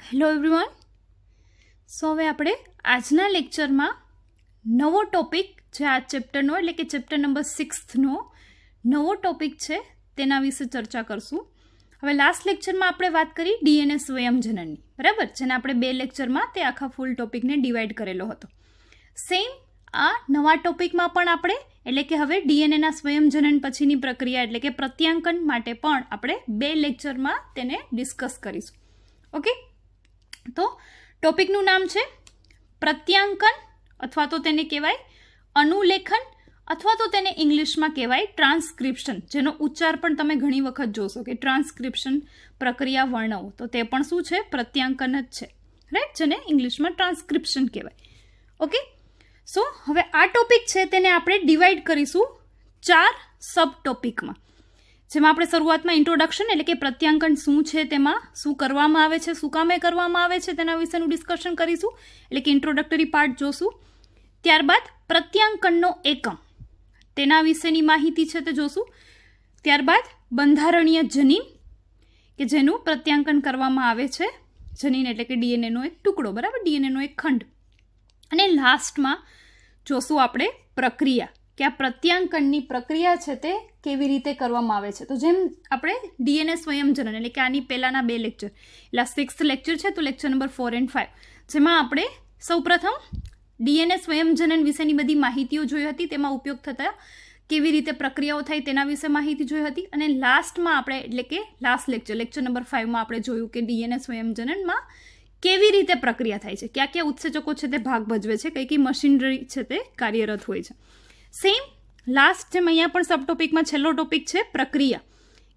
Hello everyone. સો હવે આપણે આજના લેક્ચરમાં નવો ટોપિક જે આ ચેપ્ટરનો એટલે કે ચેપ્ટર નંબર 6નો નવો ટોપિક છે તેના વિશે ચર્ચા કરશું. હવે લાસ્ટ લેક્ચરમાં આપણે વાત કરી ડીએનએ સ્વયંજનનની, બરાબર, જેને આપણે 2 લેક્ચરમાં તે આખા ફૂલ ટોપિકને ડિવાઈડ કરેલો હતો. સેમ આ નવા ટોપિકમાં પણ આપણે એટલે કે હવે ડીએનએના સ્વયંજનન પછીની પ્રક્રિયા એટલે કે પ્રત્યાંકન માટે પણ આપણે 2 લેક્ચરમાં તેને ડિસ્કસ કરીશું. ઓકે, તો ટોપિકનું નામ છે પ્રત્યાંકન અથવા તો તેને કહેવાય અનુલેખન અથવા તો તેને ઇંગ્લિશમાં કહેવાય ટ્રાન્સક્રિપ્શન, જેનો ઉચ્ચાર પણ તમે ઘણી વખત જોશો કે ટ્રાન્સક્રિપ્શન પ્રક્રિયા વર્ણવો, તો તે પણ શું છે? પ્રત્યાંકન જ છે, રાઈટ, જેને ઇંગ્લિશમાં ટ્રાન્સક્રિપ્શન કહેવાય. ઓકે, સો હવે આ ટોપિક છે તેને આપણે ડિવાઈડ કરીશું 4 સબ ટોપિકમાં, જેમાં આપણે શરૂઆતમાં ઇન્ટ્રોડક્શન એટલે કે પ્રત્યાંકન શું છે, તેમાં શું કરવામાં આવે છે, શું કામે કરવામાં આવે છે તેના વિશેનું ડિસ્કશન કરીશું, એટલે કે ઇન્ટ્રોડક્ટરી પાર્ટ જોશું. ત્યારબાદ પ્રત્યાંકનનો એકમ તેના વિશેની માહિતી છે તે જોશું. ત્યારબાદ બંધારણીય જનીન કે જેનું પ્રત્યાંકન કરવામાં આવે છે, જનીન એટલે કે ડીએનએનો એક ટુકડો, બરાબર, ડીએનએનો એક ખંડ. અને લાસ્ટમાં જોશું આપણે પ્રક્રિયા કે આ પ્રત્યાંકનની પ્રક્રિયા છે તે કેવી રીતે કરવામાં આવે છે. તો જેમ આપણે ડીએનએ સ્વયંજનન એટલે કે આની પહેલાંના 2 લેક્ચર એટલે 6th લેક્ચર છે, તો લેક્ચર નંબર 4 અને 5 જેમાં આપણે સૌપ્રથમ ડીએનએ સ્વયંજનન વિશેની બધી માહિતીઓ જોઈ હતી, તેમાં ઉપયોગ થતા કેવી રીતે પ્રક્રિયાઓ થાય તેના વિશે માહિતી જોઈ હતી. અને લાસ્ટમાં આપણે એટલે કે લાસ્ટ લેક્ચર નંબર 5માં આપણે જોયું કે ડીએનએ સ્વયંજનનમાં કેવી રીતે પ્રક્રિયા થાય છે, કયા કયા ઉત્સેચકો છે તે ભાગ ભજવે છે, કઈ કઈ મશીનરી છે તે કાર્યરત હોય છે. સેમ લાસ્ટ જેમ અહીંયા પણ સબ ટોપિકમાં છેલ્લો ટોપિક છે પ્રક્રિયા,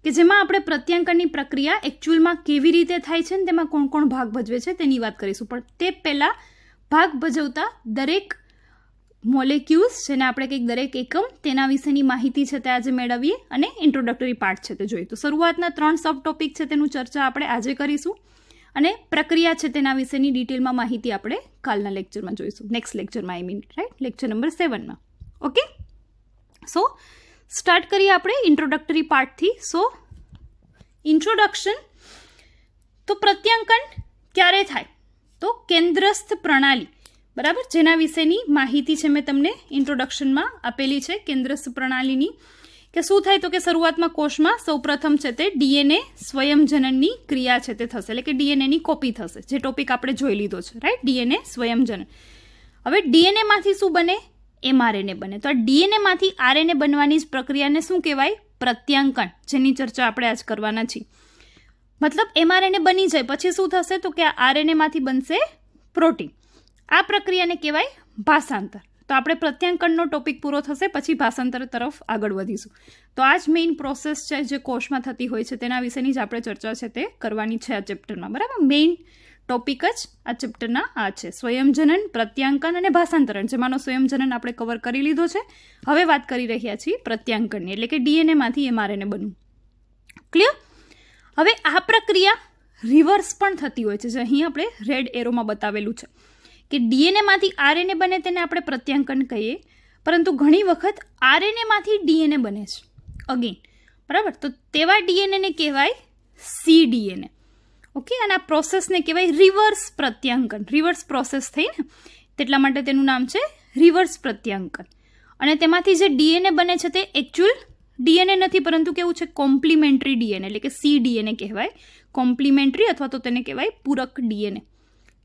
કે જેમાં આપણે પ્રત્યાંકનની પ્રક્રિયા એકચ્યુઅલમાં કેવી રીતે થાય છે ને તેમાં કોણ કોણ ભાગ ભજવે છે તેની વાત કરીશું. પણ તે પહેલાં ભાગ ભજવતા દરેક મોલેક્યુલ્સ જેને આપણે કંઈક દરેક એકમ તેના વિશેની માહિતી છે તે આજે મેળવીએ અને ઇન્ટ્રોડક્ટરી પાર્ટ છે તે જોઈએ. તો શરૂઆતના 3 સબ ટોપિક છે તેનું ચર્ચા આપણે આજે કરીશું અને પ્રક્રિયા છે તેના વિશેની ડિટેલમાં માહિતી આપણે કાલના લેક્ચરમાં જોઈશું, નેક્સ્ટ લેક્ચરમાં, રાઈટ, લેક્ચર નંબર 7માં. ઓકે, સો સ્ટાર્ટ કરીએ આપણે ઇન્ટ્રોડક્ટરી પાર્ટથી. સો ઇન્ટ્રોડક્શન, તો પ્રત્યાંકન ક્યારે થાય? તો કેન્દ્રસ્થ પ્રણાલી, બરાબર, જેના વિશેની માહિતી છે મેં તમને ઇન્ટ્રોડક્શનમાં આપેલી છે કેન્દ્રસ્થ પ્રણાલીની, કે શું થાય તો કે શરૂઆતમાં કોષમાં સૌપ્રથમ છે તે ડીએનએ સ્વયંજનનની ક્રિયા છે તે થશે, એટલે કે ડીએનએની કોપી થશે, જે ટોપિક આપણે જોઈ લીધો છે, રાઈટ, ડીએનએ સ્વયંજનન. હવે ડીએનએમાંથી શું બને? એમઆરએનએ બને. તો આ ડીએનએમાંથી આરએનએ બનવાની જ પ્રક્રિયાને શું કહેવાય? પ્રત્યાંકન, જેની ચર્ચા આપણે આજ કરવાના છીએ. મતલબ એમઆરએનએ બની જાય પછી શું થશે તો કે આ આરએનએમાંથી બનશે પ્રોટીન. આ પ્રક્રિયાને કહેવાય ભાષાંતર. તો આપણે પ્રત્યાંકનનો ટોપિક પૂરો થશે પછી ભાષાંતર તરફ આગળ વધીશું. તો આ જ મેઇન પ્રોસેસ છે જે કોષમાં થતી હોય છે તેના વિશેની જ આપણે ચર્ચા છે તે કરવાની છે આ ચેપ્ટરમાં, બરાબર. મેઇન ટોપિક જ આ ચેપ્ટરના આ છે, સ્વયંજનન, પ્રત્યાંકન અને ભાષાંતરણ, જેમાંનો સ્વયંજનન આપણે કવર કરી લીધો છે. હવે વાત કરી રહ્યા છીએ પ્રત્યાંકનની, એટલે કે ડીએનએમાંથી એમઆરએનએ બનવું. ક્લિયર? હવે આ પ્રક્રિયા રિવર્સ પણ થતી હોય છે, જે અહીં આપણે રેડ એરોમાં બતાવેલું છે કે ડીએનએમાંથી આરએનએ બને તેને આપણે પ્રત્યાંકન કહીએ, પરંતુ ઘણી વખત આરએનએમાંથી ડીએનએ બને છે અગેન, બરાબર. તો તેવા ડીએનએને કહેવાય સીડીએનએ. ઓકે, અને આ પ્રોસેસને કહેવાય રિવર્સ પ્રત્યાંકન. રિવર્સ પ્રોસેસ થઈ ને તેટલા માટે તેનું નામ છે રિવર્સ પ્રત્યાંકન. અને તેમાંથી જે ડીએનએ બને છે તે એકચ્યુઅલ ડીએનએ નથી, પરંતુ કેવું છે? કોમ્પ્લિમેન્ટરી ડીએનએ, એટલે કે સીડીએનએ કહેવાય. કોમ્પ્લિમેન્ટરી અથવા તો તેને કહેવાય પૂરક ડીએનએ.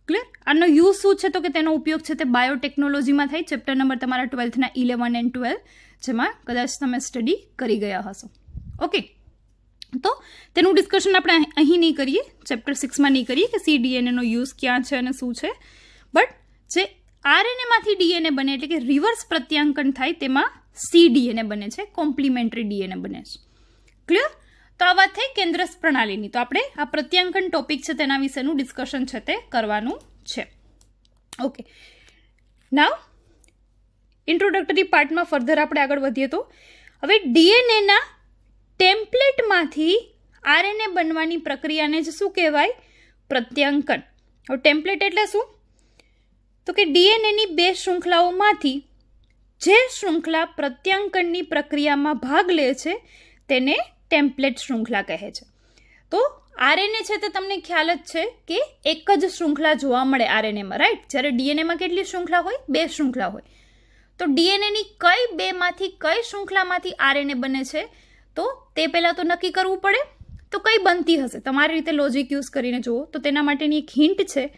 ક્લિયર? આનો યુઝ શું છે તો કે તેનો ઉપયોગ છે તે બાયોટેકનોલોજીમાં થાય. ચેપ્ટર નંબર તમારા 12થના 11 અને 12 જેમાં કદાચ તમે સ્ટડી કરી ગયા હશો. ઓકે, તો તેનું ડિસ્કશન આપણે અહીં નહીં કરીએ, ચેપ્ટર 6માં નહીં કરીએ કે સીડીએનએનો યુઝ ક્યાં છે અને શું છે. બટ જે આરએનએમાંથી ડીએનએ બને એટલે કે રિવર્સ પ્રત્યાંકન થાય તેમાં સીડીએનએ બને છે, કોમ્પ્લિમેન્ટરી ડીએનએ બને છે. ક્લિયર? તો આ વાત થઈ કેન્દ્રસ્થ પ્રણાલીની. તો આપણે આ પ્રત્યાંકન ટોપિક છે તેના વિશેનું ડિસ્કશન છે તે કરવાનું છે. ઓકે, નાવ ઇન્ટ્રોડક્ટરી પાર્ટમાં ફર્ધર આપણે આગળ વધીએ તો હવે ડીએનએના ટેમ્પલેટમાંથી આરએનએ બનવાની પ્રક્રિયાને જ શું કહેવાય? પ્રત્યાંકન. હવે ટેમ્પલેટ એટલે શું તો કે ડીએનએની 2 શૃંખલાઓમાંથી જે શૃંખલા પ્રત્યાંકનની પ્રક્રિયામાં ભાગ લે છે તેને ટેમ્પલેટ શૃંખલા કહે છે. તો આરએનએ છે તે તમને ખ્યાલ જ છે કે એક જ શૃંખલા જોવા મળે આરએનએમાં, રાઈટ? જ્યારે ડીએનએમાં કેટલી શૃંખલા હોય? 2 શૃંખલા હોય. તો ડીએનએની કઈ 2માંથી કઈ શૃંખલામાંથી આરએનએ બને છે તો તે પહેલાં તો નક્કી કરવું પડે. તો કઈ બનતી હશે? તમારી રીતે લોજિક યુઝ કરીને જુઓ. તો તેના માટેની એક હિન્ટ છે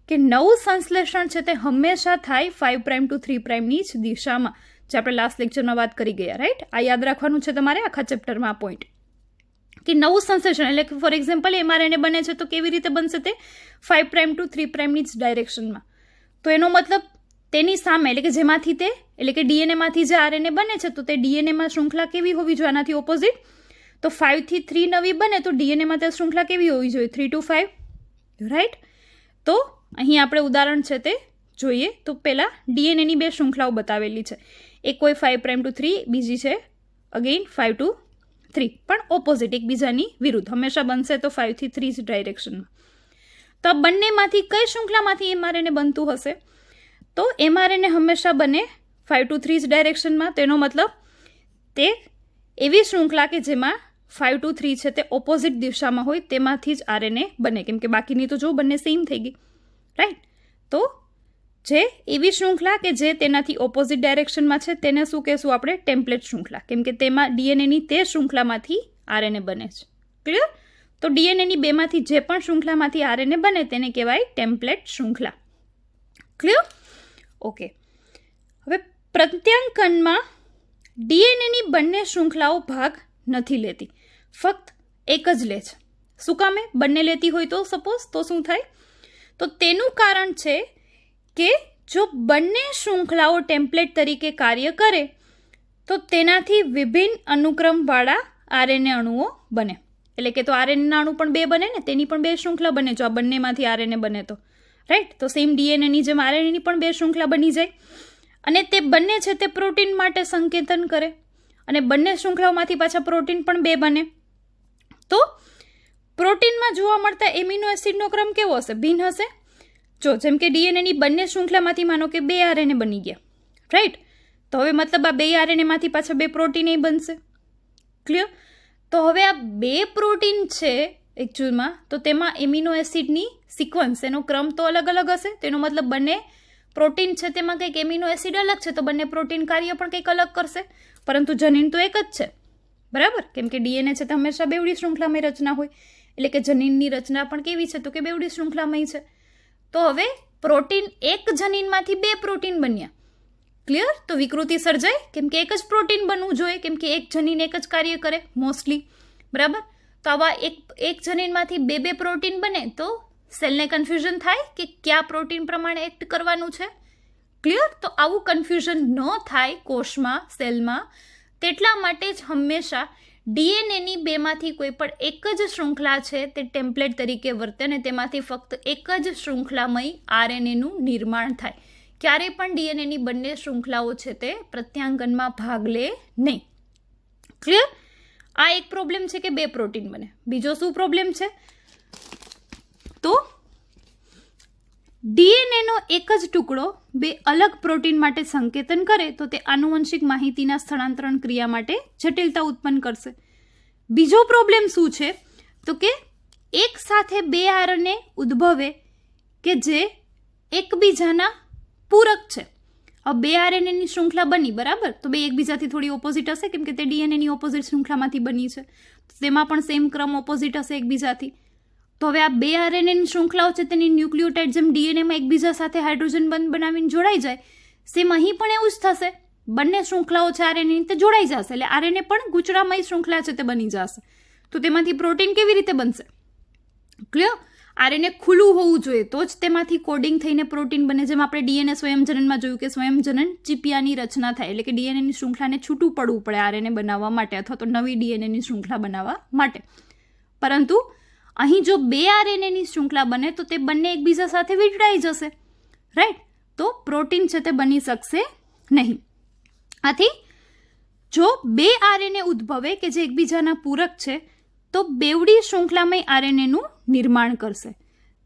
કે નવું સંશ્લેષણ છે તે હંમેશા થાય 5 પ્રાઇમ ટુ 3 પ્રાઇમની જ દિશામાં, જે આપણે લાસ્ટ લેક્ચરમાં વાત કરી ગયા, રાઈટ? આ યાદ રાખવાનું છે તમારે આખા ચેપ્ટરમાં આ પોઈન્ટ, કે નવું સંશ્લેષણ એટલે કે ફોર એક્ઝામ્પલ એમઆરએનએ બને છે તો કેવી રીતે બનશે? તે 5 પ્રાઇમ ટુ 3 પ્રાઇમની જ ડાયરેક્શનમાં. તો એનો મતલબ તેની સામે એટલે કે જેમાંથી તે એટલે કે ડીએનએમાંથી જે આરએનએ બને છે તો તે ડીએનએમાં શૃંખલા કેવી હોવી જોઈએ? આનાથી ઓપોઝિટ. તો 5 થી 3 નવી બને તો ડીએનએમાં તે શૃંખલા કેવી હોવી જોઈએ? 3 to 5, રાઈટ? તો અહીં આપણે ઉદાહરણ છે તે જોઈએ. તો પહેલાં ડીએનએની 2 શૃંખલાઓ બતાવેલી છે. એક કોઈ 5 પ્રાઇમ ટુ 3, બીજી છે અગેઇન 5 to 3, પણ ઓપોઝિટ, એકબીજાની વિરુદ્ધ. હંમેશા બનશે તો 5 થી 3 જ ડાયરેક્શનમાં. તો આ બંનેમાંથી કઈ શૃંખલામાંથી એમઆરએનએ બનતું હશે? તો એમઆરએનએ હંમેશા બને 5 to 3 જ ડાયરેક્શનમાં. તેનો મતલબ તે એવી શૃંખલા કે જેમાં 5 to 3 છે તે ઓપોઝિટ દિશામાં હોય તેમાંથી જ આરએનએ બને, કેમ કે બાકીની તો જો બંને સેમ થઈ ગઈ, રાઈટ? તો જે એવી શૃંખલા કે જે તેનાથી ઓપોઝિટ ડાયરેક્શનમાં છે તેને શું કહેશું આપણે? ટેમ્પલેટ શૃંખલા, કેમ કે તેમાં ડીએનએની તે શૃંખલામાંથી આરએનએ બને છે. ક્લિયર? તો ડીએનએની 2માંથી જે પણ શૃંખલામાંથી આરએનએ બને તેને કહેવાય ટેમ્પલેટ શૃંખલા. ક્લિયર? ઓકે. હવે પ્રત્યાંકનમાં ડીએનએની બંને શૃંખલાઓ ભાગ નથી લેતી, ફક્ત એક જ લે છે. શું કામે? બંને લેતી હોય તો સપોઝ તો શું થાય? તો તેનું કારણ છે કે જો બંને શૃંખલાઓ ટેમ્પલેટ તરીકે કાર્ય કરે તો તેનાથી વિભિન્ન અનુક્રમવાળા આરએનએ અણુઓ બને. એટલે કે તો આરએનએના અણુ પણ 2 બને ને, તેની પણ 2 શૃંખલા બને જો આ બંનેમાંથી આરએનએ બને તો, રાઈટ? તો સેમ ડીએનએની જેમ આરએનએની પણ 2 શૃંખલા બની જાય અને તે બંને છે તે પ્રોટીન માટે સંકેતન કરે અને બંને શૃંખલાઓમાંથી પાછા પ્રોટીન પણ 2 બને. તો પ્રોટીનમાં જોવા મળતા એમિનો એસિડનો ક્રમ કેવો હશે? ભિન્ન હશે. જો જેમ કે ડીએનએની બંને શૃંખલામાંથી માનો કે 2 આરએનએ બની ગયા, રાઈટ? તો હવે મતલબ આ 2 આરએનએમાંથી પાછા 2 પ્રોટીન એ બનશે. ક્લિયર? તો હવે આ 2 પ્રોટીન છે એકચ્યુઅલમાં, તો તેમાં એમિનો એસિડની સિક્વન્સ એનો ક્રમ તો અલગ અલગ હશે. તેનો મતલબ બંને પ્રોટીન છે તેમાં કંઈક એમિનો એસિડ અલગ છે, તો બંને પ્રોટીન કાર્ય પણ કંઈક અલગ કરશે, પરંતુ જનીન તો એક જ છે, બરાબર? કેમ કે ડીએનએ છે તે હંમેશા બેવડી શૃંખલામય રચના હોય, એટલે કે જનીનની રચના પણ કેવી છે? તો કે બેવડી શૃંખલામય છે. તો હવે પ્રોટીન એક જનીનમાંથી 2 પ્રોટીન બન્યા. ક્લિયર? તો વિકૃતિ સર્જાય, કેમ કે એક જ પ્રોટીન બનવું જોઈએ, કેમ કે એક જનીન એક જ કાર્ય કરે મોસ્ટલી, બરાબર? તો આવા એક જનીનમાંથી 2 પ્રોટીન બને તો સેલને કન્ફ્યુઝન થાય કે કયા પ્રોટીન પ્રમાણે એક્ટ કરવાનું છે. ક્લિયર? તો આવું કન્ફ્યુઝન ન થાય કોષમાં, સેલમાં, તેટલા માટે જ હંમેશા ડીએનએની 2માંથી કોઈ પણ એક જ શૃંખલા છે તે ટેમ્પલેટ તરીકે વર્તે અને તેમાંથી ફક્ત એક જ શૃંખલામય આરએનએનું નિર્માણ થાય. ક્યારેય પણ ડીએનએની બંને શૃંખલાઓ છે તે પ્રત્યાંકનમાં ભાગ લે નહીં. ક્લિયર? આ એક પ્રોબ્લેમ છે કે 2 પ્રોટીન બને. બીજો શું પ્રોબ્લેમ છે? તો ડીએનએનો એક જ ટુકડો 2 અલગ પ્રોટીન માટે સંકેતન કરે તો તે આનુવંશિક માહિતીના સ્થળાંતરણ ક્રિયા માટે જટિલતા ઉત્પન્ન કરશે. બીજો પ્રોબ્લેમ શું છે? તો કે એક સાથે 2 આરએનએ ઉદ્ભવે કે જે એકબીજાના પૂરક છે. હવે 2 આરએનએની શૃંખલા બની, બરાબર? તો 2 એકબીજાથી થોડી ઓપોઝિટ હશે, કેમ કે તે ડીએનએની ઓપોઝિટ શૃંખલામાંથી બની છે, તેમાં પણ સેમ ક્રમ ઓપોઝિટ હશે એકબીજાથી. તો હવે આ 2 આરએનએની શૃંખલાઓ છે તેની ન્યુક્લિયોટાઇડ જેમ ડીએનએમાં એકબીજા સાથે હાઇડ્રોજન બંધ બનાવીને જોડાઈ જાય, સેમ અહીં પણ એવું જ થશે. બંને શૃંખલાઓ છે આરએનએની તે જોડાઈ જશે, એટલે આરએનએ પણ ગૂંચળામય શૃંખલા છે તે બની જશે. તો તેમાંથી પ્રોટીન કેવી રીતે બનશે? ક્લિયર? આરએનએ ખુલ્લું હોવું જોઈએ તો જ તેમાંથી કોડિંગ થઈને પ્રોટીન બને. જેમ આપણે ડીએનએ સ્વયંજનનમાં જોયું કે સ્વયંજનન ચીપિયાની રચના થાય, એટલે કે ડીએનએની શૃંખલાને છૂટું પડવું પડે આરએનએ બનાવવા માટે અથવા તો નવી ડીએનએની શૃંખલા બનાવવા માટે. પરંતુ અહીં જો 2 આરએનએની શૃંખલા બને તો તે બંને એકબીજા સાથે વીંટળાઈ જશે, રાઈટ? તો પ્રોટીન છે તે બની શકશે નહીં. આથી જો 2 આરએનએ ઉદ્ભવે કે જે એકબીજાના પૂરક છે તો બેવડી શૃંખલામય આરએનએનું નિર્માણ કરશે,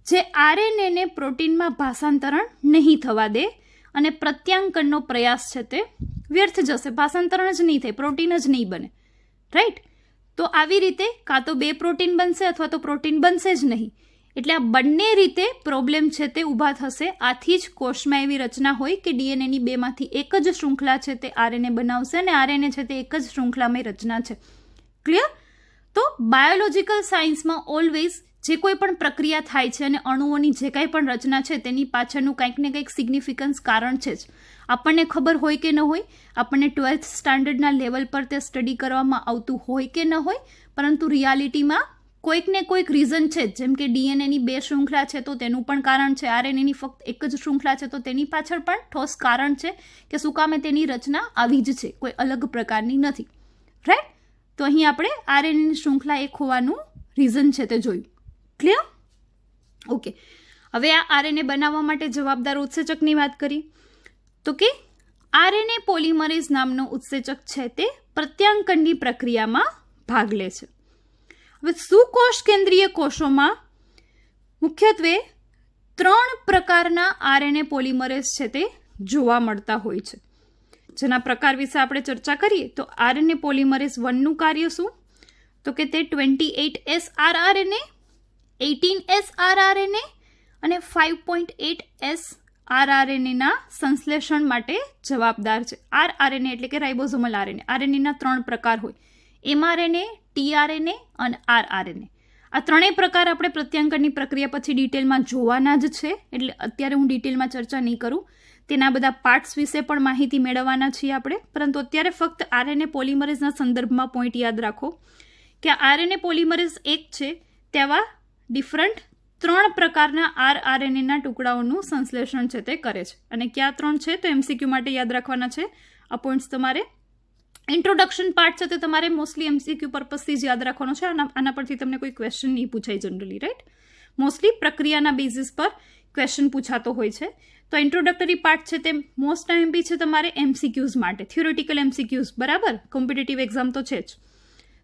જે આરએનએને પ્રોટીનમાં ભાષાંતરણ નહીં થવા દે અને પ્રત્યાંકનનો પ્રયાસ છે તે વ્યર્થ જશે. ભાષાંતરણ જ નહીં થાય, પ્રોટીન જ નહીં બને, રાઈટ? તો આવી રીતે કાં તો 2 પ્રોટીન બનશે અથવા તો પ્રોટીન બનશે જ નહીં. એટલે આ બંને રીતે પ્રોબ્લેમ છે તે ઊભા થશે. આથી જ કોષમાં એવી રચના હોય કે ડીએનએની 2માંથી એક જ શૃંખલા છે તે આરએનએ બનાવશે અને આરએનએ છે તે એક જ શૃંખલામય રચના છે. ક્લિયર? તો બાયોલોજિકલ સાયન્સમાં ઓલવેઝ જે કોઈ પણ પ્રક્રિયા થાય છે અને અણુઓની જે કાંઈ પણ રચના છે તેની પાછળનું કંઈક ને કંઈક સિગ્નિફિકન્સ કારણ છે જ. આપણને ખબર હોય કે ન હોય, આપણને 12th સ્ટાન્ડર્ડના લેવલ પર તે સ્ટડી કરવામાં આવતું હોય કે ન હોય, પરંતુ રિયાલિટીમાં કોઈક ને કોઈક રીઝન છે. જેમ કે ડીએનએની 2 શૃંખલા છે તો તેનું પણ કારણ છે, આરએનએની ફક્ત એક જ શૃંખલા છે તો તેની પાછળ પણ ઠોસ કારણ છે કે શું કામે તેની રચના આવી જ છે, કોઈ અલગ પ્રકારની નથી. રાઈટ? તો અહીં આપણે આરએનએની શૃંખલા એક હોવાનું રીઝન છે તે જોયું. ક્લિયર? ઓકે. હવે આ આરએનએ બનાવવા માટે જવાબદાર ઉત્સેચકની વાત કરીએ તો કે આરએનએ પોલિમરેઝ નામનો ઉત્સેચક છે તે પ્રત્યાંકનની પ્રક્રિયામાં ભાગ લે છે. હવે સુકોષ કેન્દ્રીય કોષોમાં મુખ્યત્વે 3 પ્રકારના આરએનએ પોલિમરેઝ છે તે જોવા મળતા હોય છે. જેના પ્રકાર વિશે આપણે ચર્ચા કરીએ તો આરએનએ પોલિમરેઝ 1નું કાર્ય શું? તો કે તે 28S rRNA, 18S rRNA અને 5.8S rRNA સંશ્લેષણ માટે જવાબદાર છે. rRNA એટલે કે રાઇબોઝોમલ આરએનએ. આરએનએના 3 પ્રકાર હોય, mRNA, tRNA અને rRNA. આ ત્રણેય પ્રકાર આપણે પ્રત્યાંકનની પ્રક્રિયા પછી ડિટેલમાં જોવાના જ છે, એટલે અત્યારે હું ડિટેલમાં ચર્ચા નહીં કરું. તેના બધા પાર્ટ્સ વિશે પણ માહિતી મેળવવાના છીએ આપણે, પરંતુ અત્યારે ફક્ત આરએનએ પોલિમરેઝના સંદર્ભમાં પોઈન્ટ યાદ રાખો કે આરએનએ પોલિમરેઝ 1 છે તેવા ડિફરન્ટ 3 પ્રકારના rRNAના ટુકડાઓનું સંશ્લેષણ છે તે કરે છે. અને કયા 3 છે તો એમસીક્યુ માટે યાદ રાખવાના છે. આ પોઈન્ટ્સ તમારે ઇન્ટ્રોડક્શન પાર્ટ છે તે તમારે મોસ્ટલી એમસીક્યુ પર્પઝથી જ યાદ રાખવાનો છે. આના પરથી તમને કોઈ ક્વેશ્ચન નહીં પૂછાય જનરલી. રાઈટ? મોસ્ટલી પ્રક્રિયાના બેઝિસ પર ક્વેશ્ચન પૂછાતો હોય છે. તો ઇન્ટ્રોડક્ટરી પાર્ટ છે તે મોસ્ટ આઈએમપી છે તમારે એમસીક્યુઝ માટે, થિયોરેટિકલ એમસીક્યુઝ. બરાબર? કોમ્પિટિટિવ એક્ઝામ તો છે જ.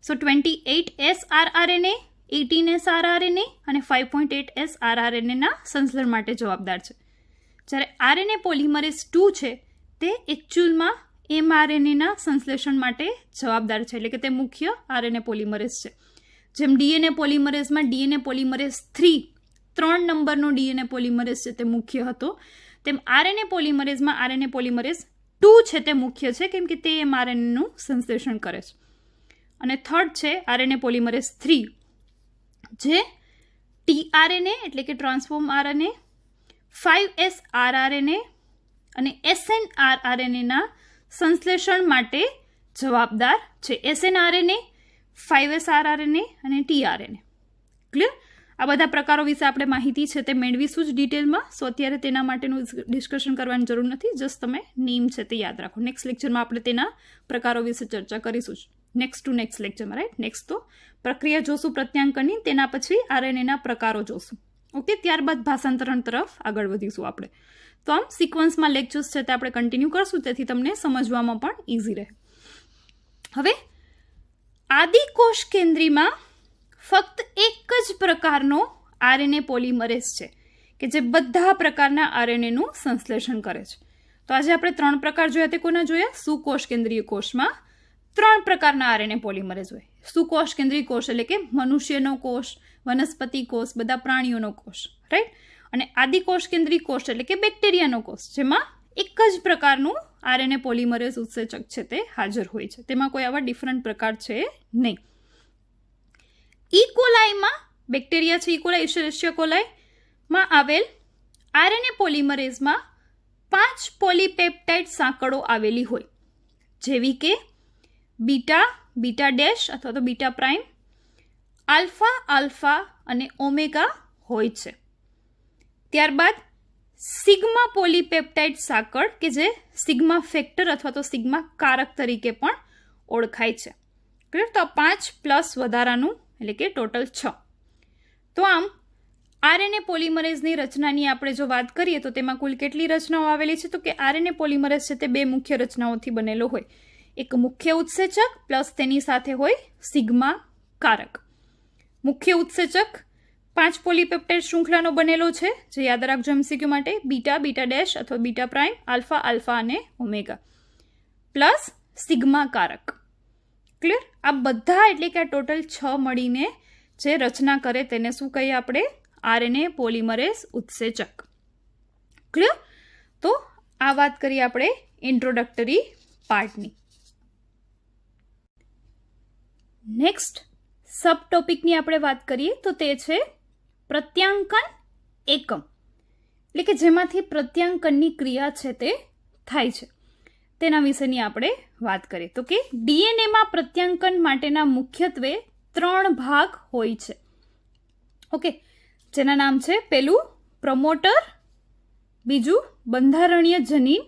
સો 28S rRNA, 18S rRNA અને 5.8S rRNAના સંશ્લેષણ માટે જવાબદાર છે. જ્યારે આરએનએ પોલિમરેઝ 2 છે તે એકચ્યુઅલમાં mRNAના સંશ્લેષણ માટે જવાબદાર છે, એટલે કે તે મુખ્ય આરએનએ પોલિમરેઝ છે. જેમ ડીએનએ પોલિમરેઝમાં ડીએનએ પોલિમરેઝ 3 નંબરનો ડીએનએ પોલિમરેઝ છે તે મુખ્ય હતો, તેમ આરએનએ પોલિમરેઝમાં આરએનએ પોલિમરેઝ 2 છે તે મુખ્ય છે, કેમ કે તે mRNAનું સંશ્લેષણ કરે છે. અને થર્ડ છે આરએનએ પોલિમરેઝ 3, જે tRNA એટલે કે ટ્રાન્સફોર્મ આરએનએ, 5S rRNA અને snRNAના સંશ્લેષણ માટે જવાબદાર છે. snRNA, 5S rRNA અને tRNA. ક્લિયર? આ બધા પ્રકારો વિશે આપણે માહિતી છે તે મેળવીશું જ ડિટેલમાં. સો અત્યારે તેના માટેનું ડિસ્કશન કરવાની જરૂર નથી, જસ્ટ તમે નેમ છે તે યાદ રાખો. નેક્સ્ટ લેક્ચરમાં આપણે તેના પ્રકારો વિશે ચર્ચા કરીશું જ. નેક્સ્ટ લેક્ચરમાં. રાઈટ? નેક્સ્ટ તો પ્રક્રિયા જોશું પ્રત્યાંકનની, તેના પછી આરએનએના પ્રકારો જોશું. ઓકે? ત્યારબાદ ભાષાંતરણ તરફ આગળ વધીશું આપણે. તો આમ સિક્વન્સમાં લેક્ચર્સ છે તે આપણે કન્ટિન્યુ કરશું, તેથી તમને સમજવામાં પણ ઇઝી રહે. હવે આદિકોષ કેન્દ્રીમાં ફક્ત એક જ પ્રકારનો આરએનએ પોલિમરેઝ છે કે જે બધા પ્રકારના આરએનએનું સંશ્લેષણ કરે છે. તો આજે આપણે 3 પ્રકાર જોયા. તે કોના જોયા? સુકોષ કેન્દ્રીય કોષમાં 3 પ્રકારના આરએનએ પોલિમરેઝ હોય. સુકોષ કેન્દ્રીય કોષ એટલે કે મનુષ્યનો કોષ, વનસ્પતિ કોષ, બધા પ્રાણીઓનો કોષ. રાઈટ? અને આદિકોષ કેન્દ્રીય કોષ એટલે કે બેક્ટેરિયાનો કોષ, જેમાં એક જ પ્રકારનું આરએનએ પોલિમરેઝ ઉત્સેચક છે તે હાજર હોય છે. તેમાં કોઈ આવા ડિફરન્ટ પ્રકાર છે નહીં. ઇકોલાઈમાં બેક્ટેરિયા છે, ઇકોલાઈ, ઇશેરિશિયા કોલાઈમાં આવેલ આરએનએ પોલિમરેઝમાં 5 પોલીપેપ્ટાઇડ સાંકળો આવેલી હોય, જેવી કે બીટા, બીટા ડેશ અથવા તો બીટા પ્રાઇમ, આલ્ફા, આલ્ફા અને ઓમેગા હોય છે. ત્યારબાદ સિગ્મા પોલીપેપ્ટાઇડ સાંકળ કે જે સિગ્મા ફેક્ટર અથવા તો સિગ્મા કારક તરીકે પણ ઓળખાય છે. ક્લિયર? તો 5 પ્લસ વધારાનું એટલે કે ટોટલ 6. તો આમ આરએનએ પોલિમરેઝની રચનાની આપણે જો વાત કરીએ તો તેમાં કુલ કેટલી રચનાઓ આવેલી છે? તો કે આરએનએ પોલિમરેઝ છે તે 2 મુખ્ય રચનાઓથી બનેલો હોય. એક મુખ્ય ઉત્સેચક પ્લસ તેની સાથે હોય સિગ્મા કારક. મુખ્ય ઉત્સેચક 5 પોલીપેપ્ટાઇડ શૃંખલાનો બનેલો છે, જે યાદ રાખજો એમસીક્યુ માટે. બીટા, બીટા ડેશ અથવા બીટા પ્રાઇમ, આલ્ફા, આલ્ફા અને ઓમેગા પ્લસ સિગ્મા કારક. ક્લિયર? આ બધા એટલે કે આ ટોટલ 6 મળીને જે રચના કરે તેને શું કહીએ આપણે? આરએનએ પોલિમરેઝ ઉત્સેચક. ક્લિયર? તો આ વાત કરીએ આપણે ઇન્ટ્રોડક્ટરી પાર્ટની. નેક્સ્ટ સબ ટોપિકની આપણે વાત કરીએ તો તે છે પ્રત્યાંકન એકમ, એટલે કે જેમાંથી પ્રત્યાંકનની ક્રિયા છે તે થાય છે તેના વિશેની આપણે વાત કરીએ. તો કે ડીએનએમાં પ્રત્યાંકન માટેના મુખ્યત્વે 3 ભાગ હોય છે. ઓકે, જેના નામ છે પેલું પ્રમોટર, બીજું બંધારણીય જનીન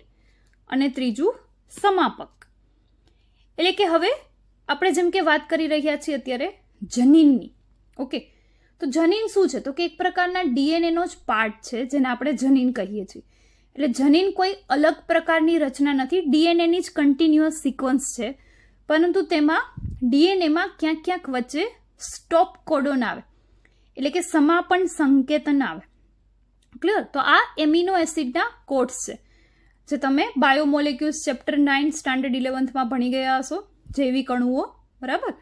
અને ત્રીજું સમાપક. એટલે કે હવે આપણે જેમ કે વાત કરી રહ્યા છીએ અત્યારે જનીનની. ઓકે, તો જનીન શું છે? તો કે એક પ્રકારના ડીએનએનો જ પાર્ટ છે જેને આપણે જનીન કહીએ છીએ. એટલે જનીન કોઈ અલગ પ્રકારની રચના નથી, ડીએનએની જ કન્ટિન્યુઅસ સિક્વન્સ છે, પરંતુ તેમાં ડીએનએમાં ક્યાંક ક્યાંક વચ્ચે સ્ટોપ કોડોન આવે, એટલે કે સમાપન સંકેતન આવે. ક્લિયર? તો આ એમિનો એસિડના કોડ્સ છે જે તમે બાયોમોલેક્યુલ્સ ચેપ્ટર 9 સ્ટાન્ડર્ડ 11માં ભણી ગયા હશો, જૈવિક અણુઓ. બરાબર?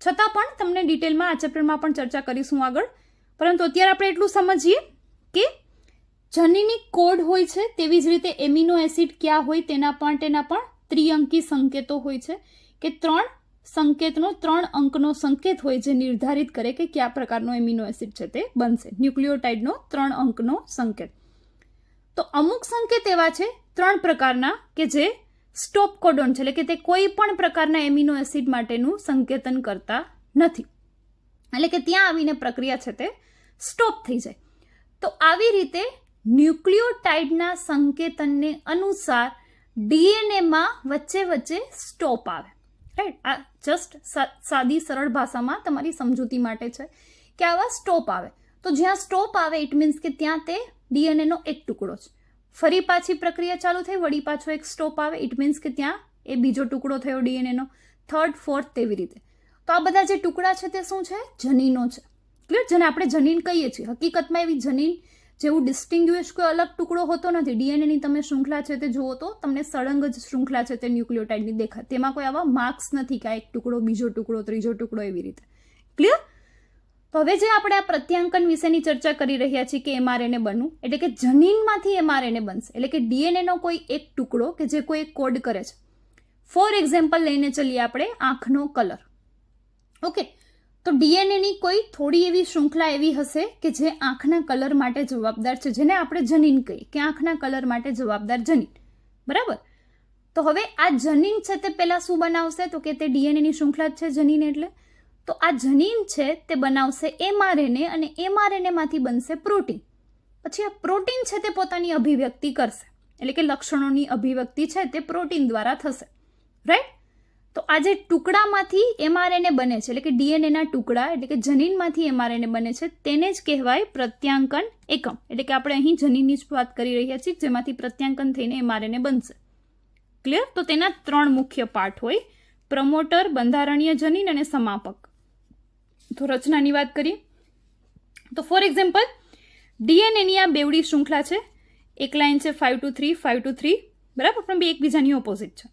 છતાં પણ તમને ડિટેલમાં આ ચેપ્ટરમાં પણ ચર્ચા કરીશું આગળ. પરંતુ અત્યારે આપણે એટલું સમજીએ કે જનીનિક કોડ હોય છે, તેવી જ રીતે એમિનો એસિડ ક્યાં હોય તેના માટેના પણ ત્રિઅંકી સંકેતો હોય છે, કે 3 સંકેતનો 3 અંકનો સંકેત હોય જે નિર્ધારિત કરે કે કયા પ્રકારનો એમિનો એસિડ છે તે બનશે. ન્યુક્લિયોટાઇડનો 3 અંકનો સંકેત. તો અમુક સંકેત એવા છે 3 પ્રકારના કે જે સ્ટોપ કોડોન છે, એટલે કે તે કોઈ પણ પ્રકારના એમિનો એસિડ માટેનું સંકેતન કરતા નથી, એટલે કે ત્યાં આવીને પ્રક્રિયા છે તે સ્ટોપ થઈ જાય. તો આવી રીતે ન્યુક્લિયોટાઇડના સંકેતનને અનુસાર ડીએનએમાં વચ્ચે વચ્ચે સ્ટોપ આવે. રાઈટ? આ જસ્ટ સાદી સરળ ભાષામાં તમારી સમજૂતી માટે છે કે આવા સ્ટોપ આવે. તો જ્યાં સ્ટોપ આવે ઇટ મીન્સ કે ત્યાં તે ડીએનએનો એક ટુકડો છે. ફરી પાછી પ્રક્રિયા ચાલુ થઈ, વળી પાછો એક સ્ટોપ આવે, ઇટ મીન્સ કે ત્યાં એ બીજો ટુકડો થયો ડીએનએનો, 3rd 4th તેવી રીતે. તો આ બધા જે ટુકડા છે તે શું છે? જનીનો છે. ક્લિયર? જેને આપણે જનીન કહીએ છીએ. હકીકતમાં એવી જનીન જેવું ડિસ્ટિંગ્વિશ કોઈ અલગ ટુકડો હોતો નથી. ડીએનએની તમે શૃંખલા છે તે જુઓ તો તમને સળંગ જ શૃંખલા છે તે ન્યુક્લિયોટાઇડની દેખાય. તેમાં કોઈ આવા માર્ક્સ નથી કે આ એક ટુકડો, બીજો ટુકડો, ત્રીજો ટુકડો એવી રીતે. ક્લિયર? તો હવે જે આપણે આ પ્રત્યાંકન વિશેની ચર્ચા કરી રહ્યા છીએ કે એમઆરએનએ બનવું, એટલે કે જનીનમાંથી એમઆરએનએ બનશે, એટલે કે ડીએનએનો કોઈ એક ટુકડો કે જે કોઈ કોડ કરે છે. ફોર એક્ઝામ્પલ લઈને ચલીએ આપણે આંખનો કલર. ઓકે, તો ડીએનએની કોઈ થોડી એવી શૃંખલા એવી હશે કે જે આંખના કલર માટે જવાબદાર છે, જેને આપણે જનીન કહીએ કે આંખના કલર માટે જવાબદાર જનીન. બરાબર? તો હવે આ જનીન છે તે પહેલા શું બનાવશે? તો કે તે ડીએનએની શૃંખલા જ છે જનીન એટલે. તો આ જનીન છે તે બનાવશે એમઆરએનએ, અને એમઆરએનએમાંથી બનશે પ્રોટીન. પછી આ પ્રોટીન છે તે પોતાની અભિવ્યક્તિ કરશે, એટલે કે લક્ષણોની અભિવ્યક્તિ છે તે પ્રોટીન દ્વારા થશે. રાઈટ? તો આ જે ટુકડામાંથી એમઆરએનએ બને છે, એટલે કે ડીએનએના ટુકડા, એટલે કે જનીનમાંથી એમઆરએનએ બને છે, તેને જ કહેવાય પ્રત્યાંકન એકમ. એટલે કે આપણે અહીં જનીનની જ વાત કરી રહ્યા છીએ જેમાંથી પ્રત્યાંકન થઈને એમઆરએનએ બનશે. ક્લિયર? તો તેના 3 મુખ્ય પાર્ટ હોય: પ્રમોટર, બંધારણીય જનીન અને સમાપક. તો રચનાની વાત કરીએ તો ફોર એક્ઝામ્પલ ડીએનએની આ બેવડી શૃંખલા છે. એક લાઈન છે 5 to 3, 5 to 3. બરાબર? પણ બે એકબીજાની ઓપોઝિટ છે.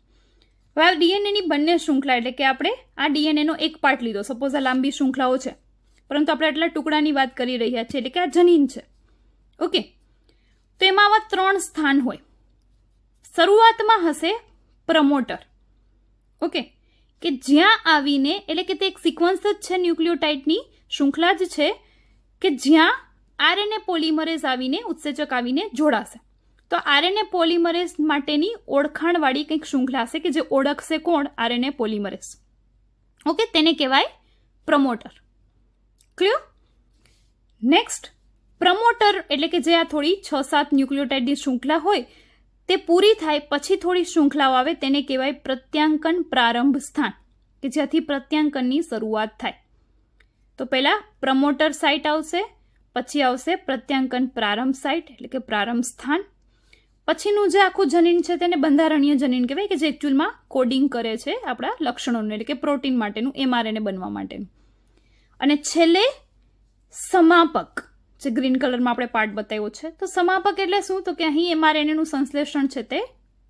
હવે આ ડીએનએની બંને શૃંખલા, એટલે કે આપણે આ ડીએનએનો એક પાર્ટ લીધો, સપોઝ આ લાંબી શૃંખલાઓ છે, પરંતુ આપણે આટલા ટુકડાની વાત કરી રહ્યા છીએ, એટલે કે આ જનીન છે. ઓકે, તો એમાં આવા 3 સ્થાન હોય. શરૂઆતમાં હશે પ્રમોટર. ઓકે, કે જ્યાં આવીને, એટલે કે તે એક સિક્વન્સ જ છે, ન્યુક્લિયોટાઇડની શૃંખલા જ છે કે જ્યાં આરએનએ પોલિમરેઝ આવીને ઉત્સેચક આવીને જોડાશે. તો આરએનએ પોલિમરેઝ માટેની ઓળખાણવાળી કંઈક શૃંખલા હશે કે જે ઓળખશે કોણ? RNA polymerase. ઓકે, તેને કહેવાય પ્રમોટર. ક્લિયર? નેક્સ્ટ, પ્રમોટર એટલે કે જે આ થોડી 6-7 ન્યુક્લિયોટાઇડની શૃંખલા હોય તે પૂરી થાય પછી થોડી શૃંખલાઓ આવે, તેને કહેવાય પ્રત્યાંકન પ્રારંભ સ્થાન, કે જ્યાંથી પ્રત્યાંકનની શરૂઆત થાય. તો પહેલા પ્રમોટર સાઇટ આવશે, પછી આવશે પ્રત્યાંકન પ્રારંભ સાઇટ, એટલે કે પ્રારંભ સ્થાન. પછીનું જે આખું જનીન છે તેને બંધારણીય જનીન કહેવાય, કે જે એકચ્યુઅલમાં કોડિંગ કરે છે આપણા લક્ષણોનું, એટલે કે પ્રોટીન માટેનું, એમઆરએનએ બનવા માટેનું. અને છેલ્લે સમાપક, જે ગ્રીન કલરમાં આપણે પાર્ટ બતાવ્યો છે. તો સમાપક એટલે શું? તો કે અહીં એમઆરએનએનું સંશ્લેષણ છે તે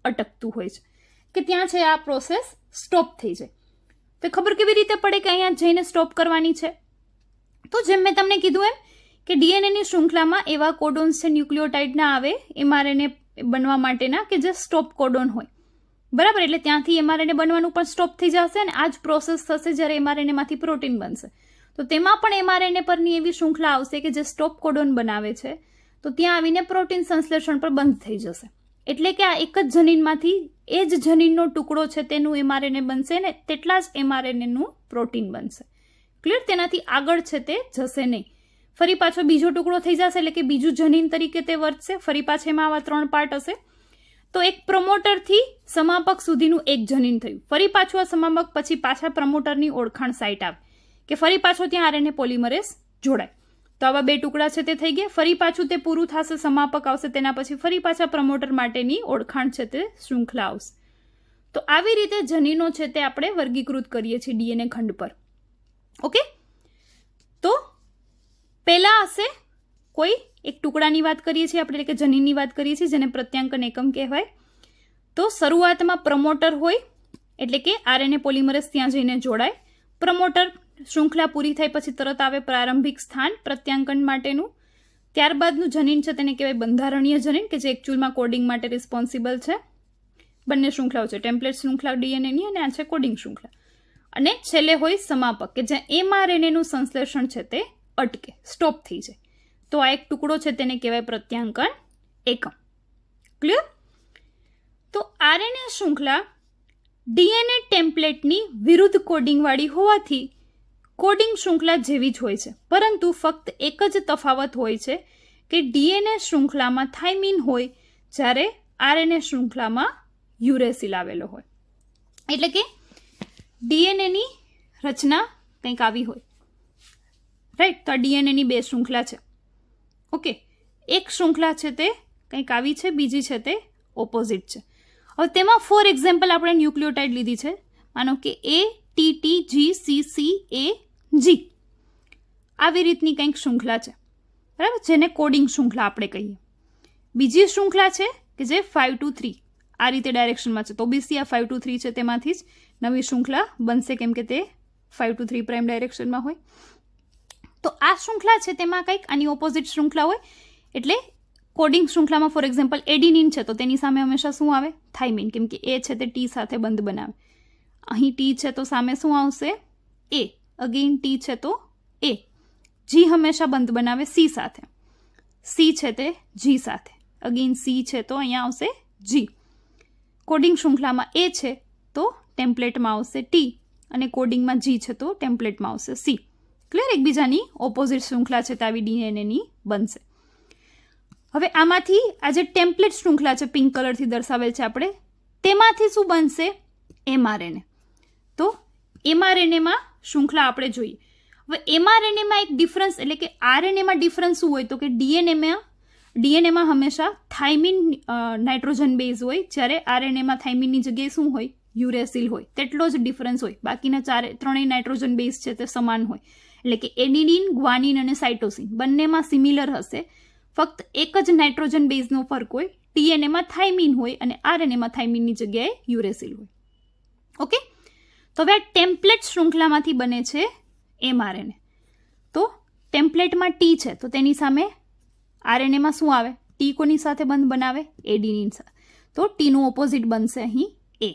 અટકતું હોય છે, કે ત્યાં છે આ પ્રોસેસ સ્ટોપ થઈ જાય. તો ખબર કેવી રીતે પડે કે અહીંયા જઈને સ્ટોપ કરવાની છે? તો જેમ મેં તમને કીધું એમ કે ડીએનએની શૃંખલામાં એવા કોડોન્સ છે ન્યુક્લિયોટાઇડના આવે એમઆરએનએ બનવા માટેના કે જે સ્ટોપ કોડોન હોય, બરાબર. એટલે ત્યાંથી એમઆરએનએ બનવાનું પણ સ્ટોપ થઈ જશે અને આ જ પ્રોસેસ થશે જ્યારે એમઆરએનએમાંથી પ્રોટીન બનશે. તો તેમાં પણ એમઆરએનએ પરની એવી શૃંખલા આવશે કે જે સ્ટોપ કોડોન બનાવે છે, તો ત્યાં આવીને પ્રોટીન સંશ્લેષણ પણ બંધ થઈ જશે. એટલે કે આ એક જ જનીનમાંથી એ જ જનીનનો ટુકડો છે તેનું એમઆરએનએ બનશે ને તેટલા જ એમઆરએનએનું પ્રોટીન બનશે. ક્લિયર? તેનાથી આગળ છે તે જશે નહીં. ફરી પાછો બીજો ટુકડો થઈ જશે એટલે કે બીજું જનીન તરીકે તે વર્તશે. ફરી પાછા એમાં આવા 3 પાર્ટ હશે. તો એક પ્રમોટરથી સમાપક સુધીનું એક જનીન થયું. ફરી પાછું આ સમાપક પછી પાછા પ્રમોટરની ઓળખાણ સાઇટ આવે કે ફરી પાછો ત્યાં આરએનએ પોલિમરેઝ જોડાય. તો આવા 2 ટુકડા છે તે થઈ ગયા. ફરી પાછું તે પૂરું થશે, સમાપક આવશે, તેના પછી ફરી પાછા પ્રમોટર માટેની ઓળખાણ છે તે શૃંખલા આવશે. તો આવી રીતે જનીનો છે તે આપણે વર્ગીકૃત કરીએ છીએ ડીએનએ ખંડ પર. ઓકે, તો પહેલા હશે કોઈ એક ટુકડાની વાત કરીએ છીએ આપણે, એટલે કે જનીનની વાત કરીએ છીએ જેને પ્રત્યાંકન એકમ કહેવાય. તો શરૂઆતમાં પ્રમોટર હોય એટલે કે આરએનએ પોલિમરેઝ ત્યાં જઈને જોડાય. પ્રમોટર શૃંખલા પૂરી થાય પછી તરત આવે પ્રારંભિક સ્થાન પ્રત્યાંકન માટેનું. ત્યારબાદનું જનીન છે તેને કહેવાય બંધારણીય જનીન કે જે એકચ્યુઅલમાં કોડિંગ માટે રિસ્પોન્સિબલ છે. બંને શૃંખલાઓ છે, ટેમ્પલેટ શૃંખલા ડીએનએની અને આ છે કોડિંગ શૃંખલા. અને છેલ્લે હોય સમાપક કે જ્યાં એમઆરએનએનું સંશ્લેષણ છે તે અટકે, સ્ટોપ થઈ જાય. તો આ એક ટુકડો છે તેને કહેવાય પ્રત્યાંકન એકમ. ક્લિયર? તો આરએનએ શૃંખલા ડીએનએ ટેમ્પલેટની વિરુદ્ધ કોડિંગવાળી હોવાથી કોડિંગ શૃંખલા જેવી જ હોય છે, પરંતુ ફક્ત એક જ તફાવત હોય છે કે ડીએનએ શૃંખલામાં થાઇમિન હોય જ્યારે આરએનએ શૃંખલામાં યુરેસિલ આવેલો હોય. એટલે કે ડીએનએની રચના કંઈક આવી હોય, રાઈટ? તો આ ડીએનએની 2 શૃંખલા છે. ઓકે, એક શૃંખલા છે તે કંઈક આવી છે, બીજી છે તે ઓપોઝિટ છે. હવે તેમાં ફોર એક્ઝામ્પલ આપણે ન્યુક્લિયોટાઇડ લીધી છે. માનો કે A T T G C C A G આવી રીતની કંઈક શૃંખલા છે, બરાબર, જેને કોડિંગ શૃંખલા આપણે કહીએ. બીજી શૃંખલા છે કે જે 5 to 3 આ રીતે ડાયરેક્શનમાં છે, તો બીસી આ 5 to 3 છે તેમાંથી જ નવી શૃંખલા બનશે કેમ કે તે 5 to 3 પ્રાઇમ ડાયરેક્શનમાં હોય. તો આ શૃંખલા છે તેમાં કંઈક આની ઓપોઝિટ શૃંખલા હોય. એટલે કોડિંગ શૃંખલામાં ફોર એક્ઝામ્પલ એડિનિન છે તો તેની સામે હંમેશા શું આવે? થાઇમિન, કેમ કે એ છે તે ટી સાથે બંધ બનાવે. અહીં ટી છે તો સામે શું આવશે? એ. અગેઇન ટી છે તો એ. જી હંમેશા બંધ બનાવે સી સાથે. સી છે તે જી સાથે. અગેઇન સી છે તો અહીંયા આવશે જી. કોડિંગ શૃંખલામાં એ છે તો ટેમ્પલેટમાં આવશે ટી અને કોડિંગમાં જી છે તો ટેમ્પલેટમાં આવશે સી. ક્લિયર? એકબીજાની ઓપોઝિટ શૃંખલા છે તે આવી ડીએનએની બનશે. હવે આમાંથી આ જે ટેમ્પલેટ શૃંખલા છે પિંક કલરથી દર્શાવેલ છે આપણે, તેમાંથી શું બનશે? એમઆરએનએ. તો એમઆરએનએમાં શૃંખલા આપણે જોઈએ. હવે એમઆરએનએમાં એક ડિફરન્સ એટલે કે આરએનએમાં ડિફરન્સ શું હોય તો કે ડીએનએમાં હંમેશા થાઇમિન નાઇટ્રોજન બેઝ હોય, જ્યારે આરએનએમાં થાઇમિનની જગ્યાએ શું હોય? યુરેસિલ હોય. તેટલો જ ડિફરન્સ હોય. બાકીના ત્રણેય નાઇટ્રોજન બેઝ છે તે સમાન હોય. એટલે કે એડિનિન, ગ્વાનિન અને સાઇટોસિન બંનેમાં સિમિલર હશે, ફક્ત એક જ નાઇટ્રોજન બેઝનો ફરક હોય. ડીએનએમાં થાઇમિન હોય અને આરએનએમાં થાઇમિનની જગ્યાએ યુરેસિલ હોય. ઓકે, તો હવે આ ટેમ્પલેટ શૃંખલામાંથી બને છે એમઆરએનએ. તો ટેમ્પલેટમાં ટી છે તો તેની સામે આરએનએમાં શું આવે? ટી કોની સાથે બંધ બનાવે? એડિનિન સાથે. તો ટીનું ઓપોઝિટ બનશે અહીં એ.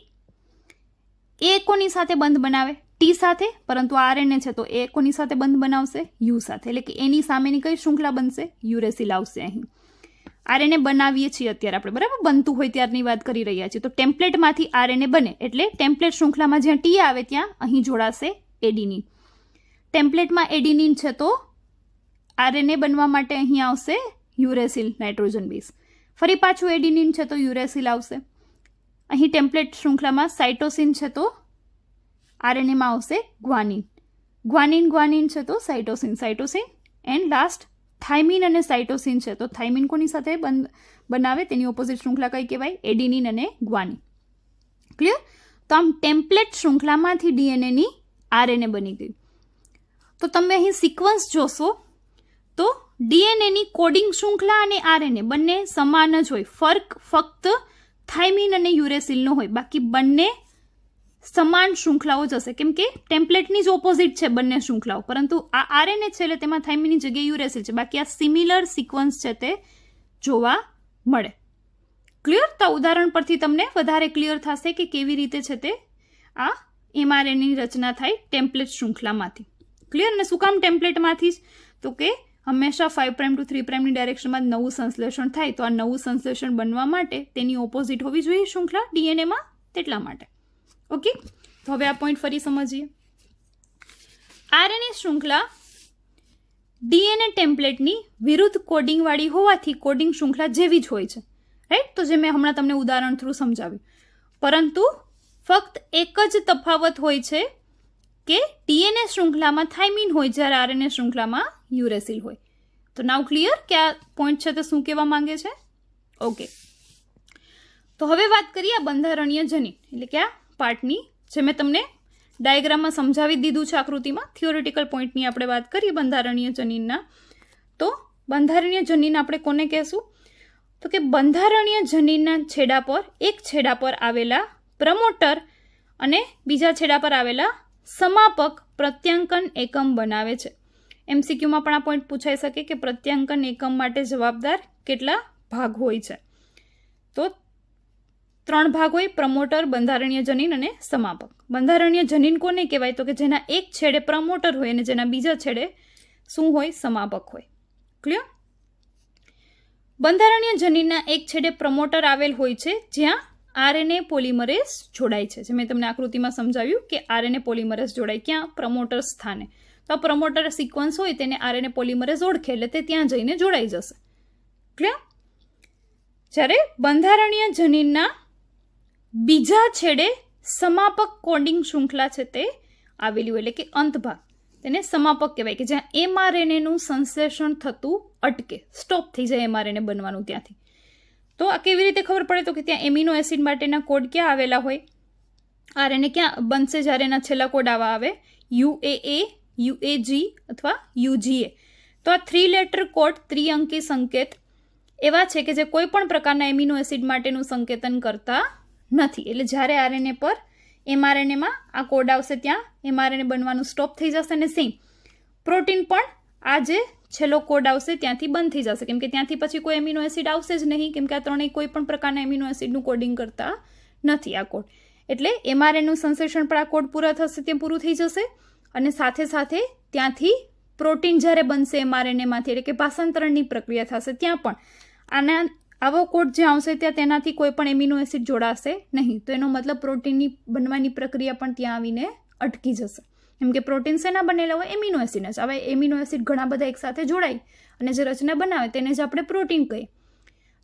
એ કોની સાથે બંધ બનાવે? ટી સાથે, પરંતુ આરએનએ છે તો એ કોની સાથે બંધ બનાવશે? યુ સાથે. એટલે કે એની સામેની કઈ શૃંખલા બનશે? યુરેસિલ આવશે. અહીં આરએનએ બનાવીએ છીએ અત્યારે આપણે, બરાબર, બનતું હોય ત્યારની વાત કરી રહ્યા છીએ. તો ટેમ્પલેટમાંથી આરએનએ બને એટલે ટેમ્પલેટ શૃંખલામાં જ્યાં ટી આવે ત્યાં અહીં જોડાશે એડિનિન. ટેમ્પલેટમાં એડિનિન છે તો આરએનએ બનવા માટે અહીં આવશે યુરેસિલ નાઇટ્રોજન બેઝ. ફરી પાછું એડિનિન છે તો યુરેસિલ આવશે. અહીં ટેમ્પલેટ શૃંખલામાં સાઇટોસિન છે તો આરએનએમાં આવશે ગ્વાનિન. ગ્વાનિન છે તો સાઇટોસિન એન્ડ લાસ્ટ થાઇમિન અને સાઇટોસિન છે તો થાઇમિન કોની સાથે બનાવે? તેની ઓપોઝિટ શૃંખલા કઈ કહેવાય? એડિનિન અને ગ્વાનિન. ક્લિયર? તો આમ ટેમ્પલેટ શૃંખલામાંથી ડીએનએની આરએનએ બની ગયું. તો તમે અહીં સિક્વન્સ જોશો તો ડીએનએની કોડિંગ શૃંખલા અને આરએનએ બંને સમાન જ હોય. ફર્ક ફક્ત થાઇમિન અને યુરેસિલનો હોય, બાકી બંને સમાન શૃંખલાઓ જશે, કેમ કે ટેમ્પલેટની જ ઓપોઝિટ છે બંને શૃંખલાઓ, પરંતુ આ આરએનએ છે એટલે તેમાં થાઇમિનની જગ્યાએ યુરેસિલ છે, બાકી આ સિમિલર સિક્વન્સ છે તે જોવા મળે. ક્લિયર? તો ઉદાહરણ પરથી તમને વધારે ક્લિયર થશે કે કેવી રીતે છે તે આ એમઆરએનએની રચના થાય ટેમ્પલેટ શૃંખલામાંથી. ક્લિયર? અને શું કામ ટેમ્પલેટમાંથી જ? તો કે હંમેશા 5' to 3' ડાયરેક્શનમાં નવું સંશ્લેષણ થાય, તો આ નવું સંશ્લેષણ બનવા માટે તેની ઓપોઝિટ હોવી જોઈએ શૃંખલા ડીએનએમાં, તેટલા માટે. ઓકે, તો હવે આ પોઈન્ટ ફરી સમજીએ. આરએનએ શૃંખલા ડીએનએ ટેમ્પલેટની વિરુદ્ધ કોડિંગવાળી હોવાથી કોડિંગ શૃંખલા જેવી જ હોય છે, રાઈટ? તો જે મેં હમણાં તમને ઉદાહરણ થ્રુ સમજાવ્યું, પરંતુ ફક્ત એક જ તફાવત હોય છે કે ડીએનએ શૃંખલામાં થાઇમિન હોય જ્યારે આરએનએ શૃંખલામાં યુરેસિલ હોય. તો નાવ ક્લિયર કે આ પોઈન્ટ છે તે શું કહેવા માંગે છે? ઓકે, તો હવે વાત કરીએ આ બંધારણીય જનીન એટલે કે આ પાર્ટની, જે મેં તમને ડાયાગ્રામમાં સમજાવી દીધું છે આકૃતિમાં. થિયોરિટિકલ પોઈન્ટની આપણે વાત કરીએ બંધારણીય જનીનના. તો બંધારણીય જનીન આપણે કોને કહેશું? તો કે બંધારણીય જનીનના છેડા પર, એક છેડા પર આવેલા પ્રમોટર અને બીજા છેડા પર આવેલા સમાપક પ્રત્યાંકન એકમ બનાવે છે. એમસીક્યુમાં પણ આ પોઈન્ટ પૂછાઈ શકે કે પ્રત્યાંકન એકમ માટે જવાબદાર કેટલા ભાગ હોય છે? તો 3 ભાગ હોય: પ્રમોટર, બંધારણીય જનીન અને સમાપક. બંધારણીય જનીન કોને કહેવાય? તો કે જેના એક છેડે પ્રમોટર હોય અને જેના બીજા છેડે શું હોય? સમાપક હોય. ક્લિયર? બંધારણીય જનીનના એક છેડે પ્રમોટર આવેલ હોય છે જ્યાં આરએનએ પોલિમરેઝ જોડાય છે. જે મેં તમને આકૃતિમાં સમજાવ્યું કે આરએનએ પોલિમરેઝ જોડાય ક્યાં? પ્રમોટર સ્થાને. તો આ પ્રમોટર સિક્વન્સ હોય તેને આરએનએ પોલિમરેઝ ઓળખે એટલે તે ત્યાં જઈને જોડાઈ જશે. ક્લિયર? જ્યારે બંધારણીય જનીનના બીજા છેડે સમાપક કોડિંગ શૃંખલા છે તે આવેલી હોય એટલે કે અંતભાગ, તેને સમાપક કહેવાય, કે જ્યાં એમઆરએનએનું સંશ્લેષણ થતું અટકે, સ્ટોપ થઈ જાય એમઆરએનએ બનવાનું ત્યાંથી. તો આ કેવી રીતે ખબર પડે? તો કે ત્યાં એમિનો એસિડ માટેના કોડ ક્યાં આવેલા હોય? આરએનએ ક્યાં બનશે જ્યારે એના છેલ્લા કોડ આવા આવે? UAA, UAG અથવા UGA. તો આ 3 લેટર કોડ, ત્રિઅંકી સંકેત એવા છે કે જે કોઈ પણ પ્રકારના એમિનો એસિડ માટેનું સંકેતન કરતા નથી. એટલે જ્યારે આરએનએ પર એમઆરએનએમાં આ કોડ આવશે ત્યાં એમઆરએનએ બનવાનું સ્ટોપ થઈ જશે. અને સેમ પ્રોટીન પણ આ જે છેલ્લો કોડ આવશે ત્યાંથી બંધ થઈ જશે, કેમ કે ત્યાંથી પછી કોઈ એમિનો એસિડ આવશે જ નહીં, કેમ કે આ ત્રણેય કોઈ પણ પ્રકારના એમિનો એસિડનું કોડિંગ કરતા નથી આ કોડ. એટલે એમઆરએનએનું સંશ્લેષણ પણ આ કોડ પૂરા થશે ત્યાં પૂરું થઈ જશે. અને સાથે સાથે ત્યાંથી પ્રોટીન જ્યારે બનશે એમઆરએનએમાંથી, એટલે કે ભાષાંતરણની પ્રક્રિયા થશે, ત્યાં પણ આવો કોડ જે આવશે ત્યાં તેનાથી કોઈ પણ એમિનો એસિડ જોડાશે નહીં. તો એનો મતલબ પ્રોટીનની બનવાની પ્રક્રિયા પણ ત્યાં આવીને અટકી જશે, કેમ કે પ્રોટીન શેના બનેલા હોય? એમિનો એસિડ જ. હવે એમિનો એસિડ ઘણા બધા એકસાથે જોડાય અને જે રચના બનાવે તેને જ આપણે પ્રોટીન કહીએ.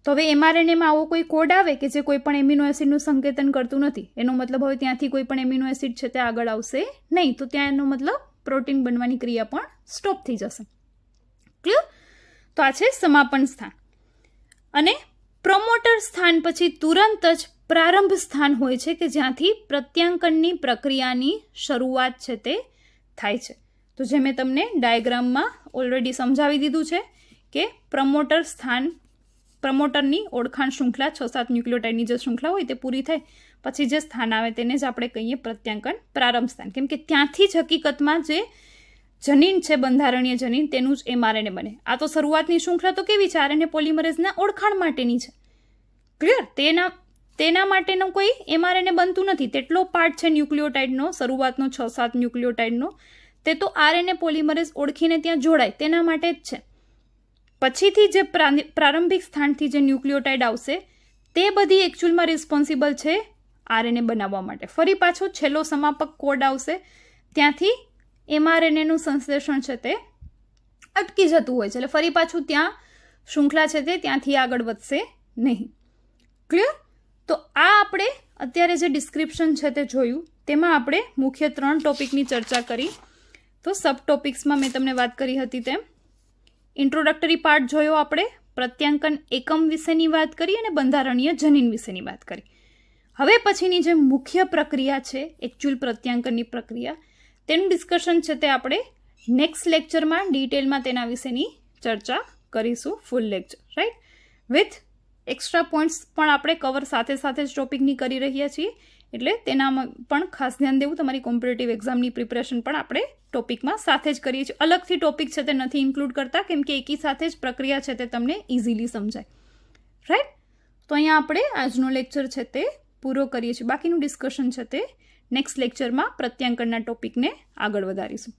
તો હવે એમઆરએનએમાં આવો કોઈ કોડ આવે કે જે કોઈ પણ એમિનો એસિડનું સંકેતન કરતું નથી, એનો મતલબ હવે ત્યાંથી કોઈ પણ એમિનો એસિડ છે તે આગળ આવશે નહીં. તો ત્યાં એનો મતલબ પ્રોટીન બનવાની ક્રિયા પણ સ્ટોપ થઈ જશે. ક્લિયર? તો આ છે સમાપન સ્થાન. અને પ્રમોટર સ્થાન પછી તુરંત જ પ્રારંભ સ્થાન હોય છે કે જ્યાંથી પ્રત્યાંકનની પ્રક્રિયાની શરૂઆત છે તે થાય છે. તો જે મેં તમને ડાયાગ્રામમાં ઓલરેડી સમજાવી દીધું છે કે પ્રમોટર સ્થાન, પ્રમોટરની ઓળખાણ શૃંખલા 6-7 ન્યુક્લિયોટાઇડની જે શૃંખલા હોય તે પૂરી થાય પછી જે સ્થાન આવે તેને જ આપણે કહીએ પ્રત્યાંકન પ્રારંભ સ્થાન, કેમ કે ત્યાંથી જ હકીકતમાં જે જનીન છે બંધારણીય જનીન તેનું જ એમઆરએનએ બને. આ તો શરૂઆતની શૃંખલા તો કેવી છે? આરએનએ પોલિમરેઝના ઓળખાણ માટેની છે. ક્લિયર? તેના માટેનું કોઈ એમઆરએનએ બનતું નથી. તેટલો પાર્ટ છે ન્યુક્લિયોટાઇડનો, શરૂઆતનો 6-7 ન્યુક્લિયોટાઇડનો, તે તો આરએનએ પોલિમરેઝ ઓળખીને ત્યાં જોડાય તેના માટે જ છે. પછીથી જે પ્રારંભિક સ્થાનથી જે ન્યુક્લિયોટાઇડ આવશે તે બધી એકચ્યુઅલમાં રિસ્પોન્સિબલ છે આરએનએ બનાવવા માટે. ફરી પાછો છેલ્લો સમાપક કોડ આવશે, ત્યાંથી એમઆરએનએનું સંશ્લેષણ છે તે અટકી જતું હોય છે. એટલે ફરી પાછું ત્યાં શૃંખલા છે તે ત્યાંથી આગળ વધશે નહીં. ક્લિયર? તો આ આપણે અત્યારે જે ડિસ્ક્રિપ્શન છે તે જોયું, તેમાં આપણે મુખ્ય 3 ટોપિકની ચર્ચા કરી. તો સબ ટોપિક્સમાં મેં તમને વાત કરી હતી તેમ ઇન્ટ્રોડક્ટરી પાર્ટ જોયો, આપણે પ્રત્યાંકન એકમ વિશેની વાત કરી અને બંધારણીય જનીન વિશેની વાત કરી. હવે પછીની જે મુખ્ય પ્રક્રિયા છે એકચ્યુઅલ પ્રત્યાંકનની પ્રક્રિયા, તેનું ડિસ્કશન છે તે આપણે નેક્સ્ટ લેક્ચરમાં ડિટેલમાં તેના વિશેની ચર્ચા કરીશું, full lecture, right? With extra points પણ આપણે કવર સાથે સાથે જ ટોપિકની કરી રહ્યા છીએ. એટલે તેનામાં પણ ખાસ ધ્યાન દેવું. તમારી કોમ્પિટિટિવ એક્ઝામની પ્રિપરેશન પણ આપણે ટોપિકમાં સાથે જ કરીએ છીએ. અલગથી ટોપિક છે તે નથી ઇન્ક્લુડ કરતા, કેમ કે એકી સાથે જ પ્રક્રિયા છે તે તમને ઇઝીલી સમજાય. રાઈટ? તો અહીંયા આપણે આજનો લેક્ચર છે તે પૂરો કરીએ છીએ. બાકીનું ડિસ્કશન છે તે નેક્સ્ટ લેક્ચરમાં પ્રત્યાંકનના ટોપિકને આગળ વધારીશું.